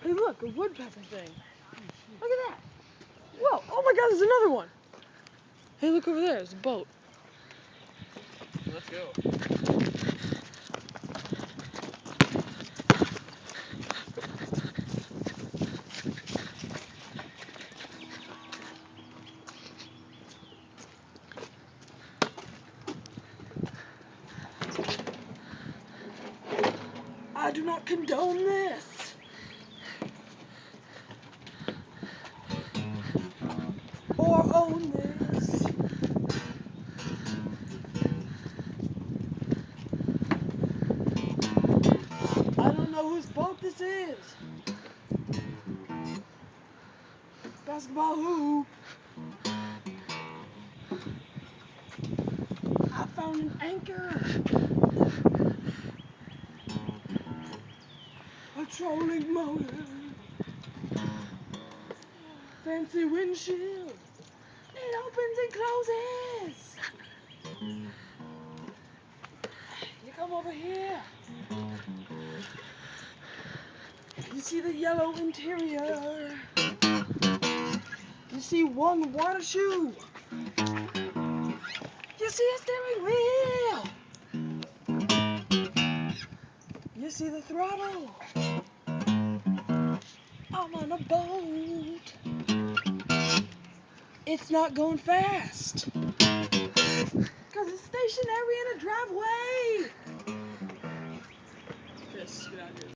Hey look, a woodpecker thing. Look at that. Whoa, oh my god, there's another one. Hey, look over there, there's a boat. Let's go. I do not condone this. Or own this. I don't know whose boat this is. Basketball hoop. I found an anchor. A trolling motor. Fancy windshield. It opens and closes. You come over here. You see the yellow interior. You see one water shoe. You see a steering wheel. You see the throttle. I'm on a boat. It's not going fast. Cause it's stationary in a driveway. Yes, get out of here.